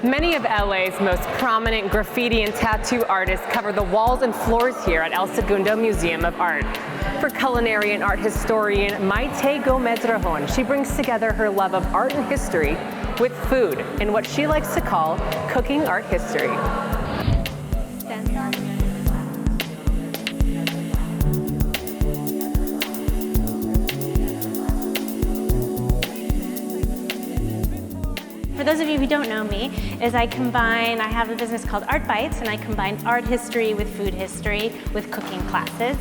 Many of LA's most prominent graffiti and tattoo artists cover the walls and floors here at El Segundo Museum of Art. For culinary and art historian Maite Gomez-Rajon, she brings together her love of art and history with food in what she likes to call cooking art history. For those of you who don't know me, I have a business called Art Bites, and I combine art history with food history with cooking classes.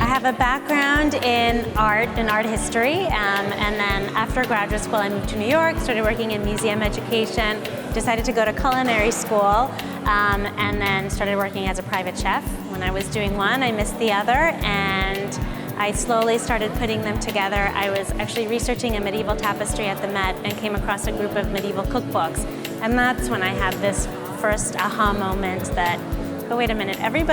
I have a background in art and art history, and then after graduate school I moved to New York, started working in museum education, decided to go to culinary school, and then started working as a private chef. When I was doing one, I missed the other, and I slowly started putting them together. I was actually researching a medieval tapestry at the Met and came across a group of medieval cookbooks. And that's when I had this first aha moment that, oh, wait a minute, every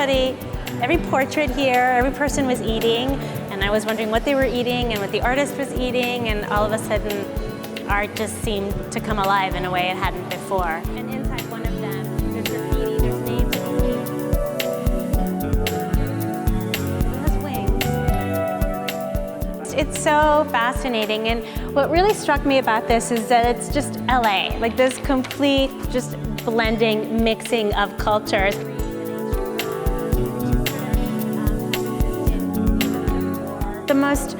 portrait here, every person was eating, and I was wondering what they were eating and what the artist was eating, and all of a sudden, art just seemed to come alive in a way it hadn't before. And inside one of them, there's graffiti, there's names. It's so fascinating, and what really struck me about this is that it's just LA, like this complete just blending, mixing of cultures. The most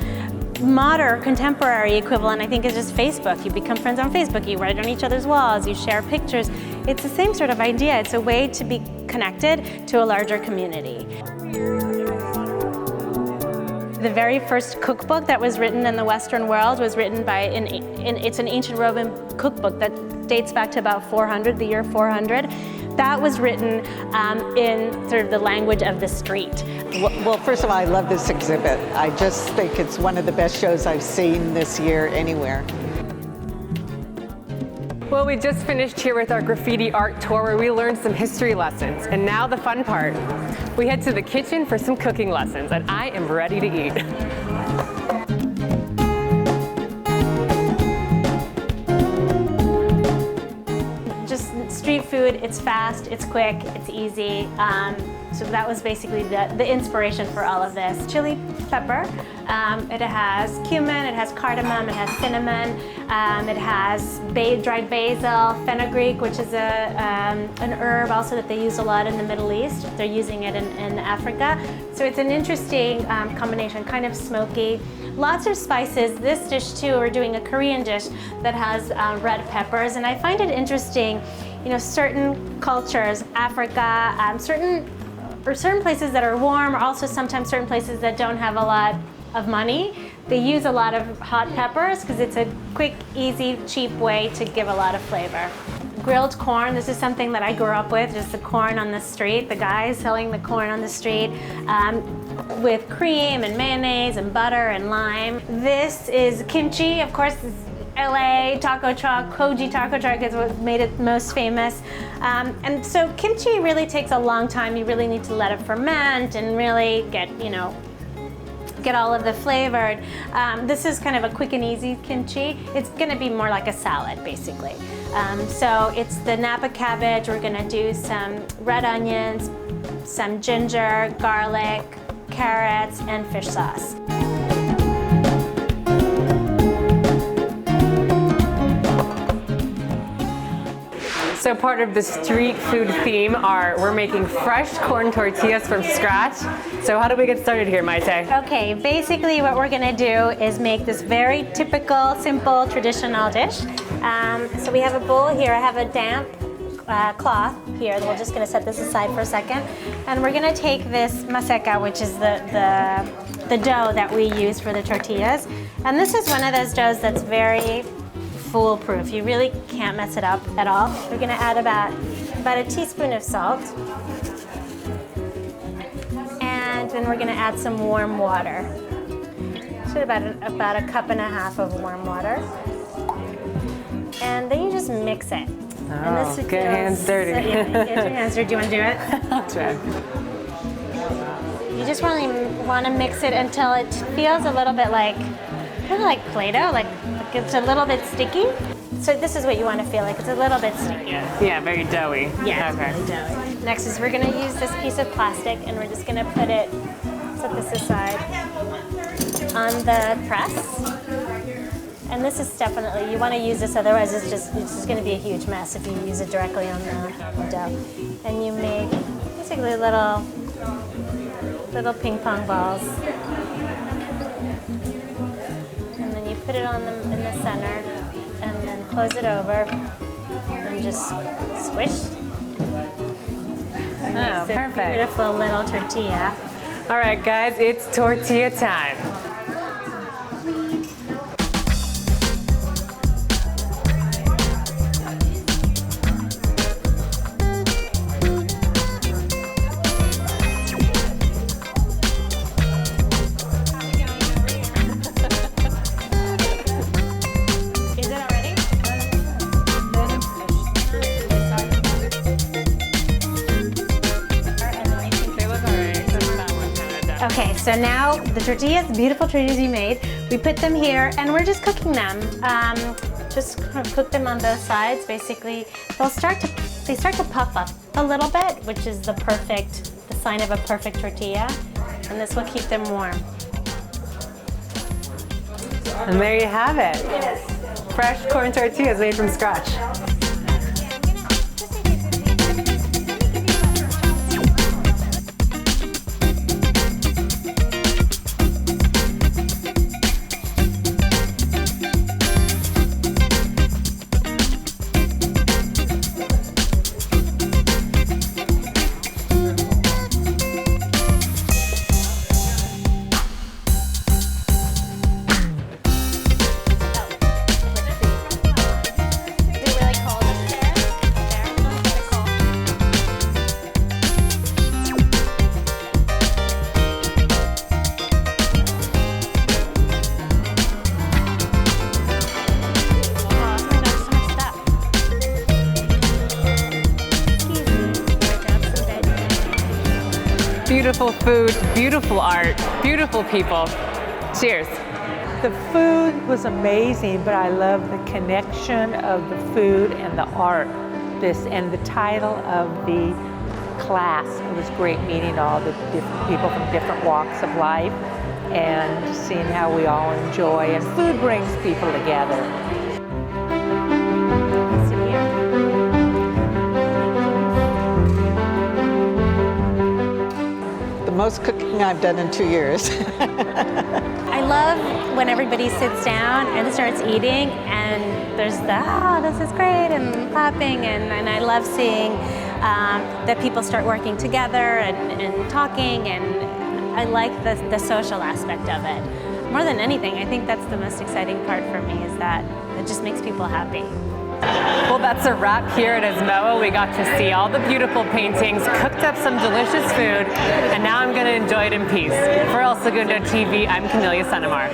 modern, contemporary equivalent, I think, is just Facebook. You become friends on Facebook, you write on each other's walls, you share pictures. It's the same sort of idea. It's a way to be connected to a larger community. The very first cookbook that was written in the Western world was written by, it's an ancient Roman cookbook that dates back to about 400, the year 400. That was written in sort of the language of the street. Well, first of all, I love this exhibit. I just think it's one of the best shows I've seen this year anywhere. Well, we just finished here with our graffiti art tour where we learned some history lessons. And now the fun part. We head to the kitchen for some cooking lessons, and I am ready to eat. Just street food, it's fast, it's quick, it's easy. So that was basically the inspiration for all of this. Chili pepper, it has cumin, it has cardamom, it has cinnamon, it has dried basil, fenugreek, which is an herb also that they use a lot in the Middle East. They're using it in Africa. So it's an interesting combination, kind of smoky. Lots of spices. This dish too, we're doing a Korean dish that has red peppers, and I find it interesting, you know, certain cultures, Africa, certain places that are warm, or also sometimes certain places that don't have a lot of money, they use a lot of hot peppers because it's a quick, easy, cheap way to give a lot of flavor. Grilled corn, this is something that I grew up with, just the corn on the street, the guys selling the corn on the street with cream and mayonnaise and butter and lime. This is kimchi, of course. LA taco truck, Koji taco truck is what made it most famous. And so kimchi really takes a long time. You really need to let it ferment and really get all of the flavor. This is kind of a quick and easy kimchi. It's gonna be more like a salad, basically. So it's the Napa cabbage. We're gonna do some red onions, some ginger, garlic, carrots, and fish sauce. So part of the street food theme we're making fresh corn tortillas from scratch. So how do we get started here, Maite? Okay, basically what we're gonna do is make this very typical, simple, traditional dish. So we have a bowl here. I have a damp cloth here. We're just gonna set this aside for a second. And we're gonna take this maseca, which is the dough that we use for the tortillas. And this is one of those doughs that's very foolproof. You really can't mess it up at all. We're gonna add about a teaspoon of salt. And then we're gonna add some warm water. So about a cup and a half of warm water. And then you just mix it. Oh, and this get your hands dirty. Yeah, get your hands dirty. Do you wanna do it? I'll try. You just really wanna mix it until it feels a little bit like, kind of like Play-Doh, like it's a little bit sticky. So this is what you want to feel like. It's a little bit sticky. Yeah, very doughy. Yeah, Okay. it's really doughy. Next is we're going to use this piece of plastic and we're just going to put it, set this aside, on the press. And this is definitely, you want to use this, otherwise it's just going to be a huge mess if you use it directly on the dough. And you make basically little ping pong balls. And then you put it on them in the center and then close it over and just squish. Oh, It's a perfect. beautiful little tortilla. All right, guys, it's tortilla time. Is it already? They look all right, except that one kind of done. Okay, so now the tortillas, beautiful tortillas you made, we put them here and we're just cooking them. Just kind of cook them on both sides. Basically, they start to puff up a little bit, which is the sign of a perfect tortilla, and this will keep them warm. And there you have it. Fresh corn tortillas made from scratch. Is it really cold upstairs? Beautiful food, beautiful art, beautiful people. Cheers. The food was amazing, but I love the connection of the food and the art. And the title of the class. It was great meeting all the different people from different walks of life and seeing how we all enjoy. And food brings people together. The most cooking I've done in 2 years. I love when everybody sits down and starts eating and there's this is great, and clapping, and I love seeing that people start working together and talking, and I like the social aspect of it. More than anything, I think that's the most exciting part for me, is that it just makes people happy. Well, that's a wrap here at ESMoA. We got to see all the beautiful paintings, cooked up some delicious food, and now I'm going to enjoy it in peace. For El Segundo TV, I'm Cornelia Sanamar.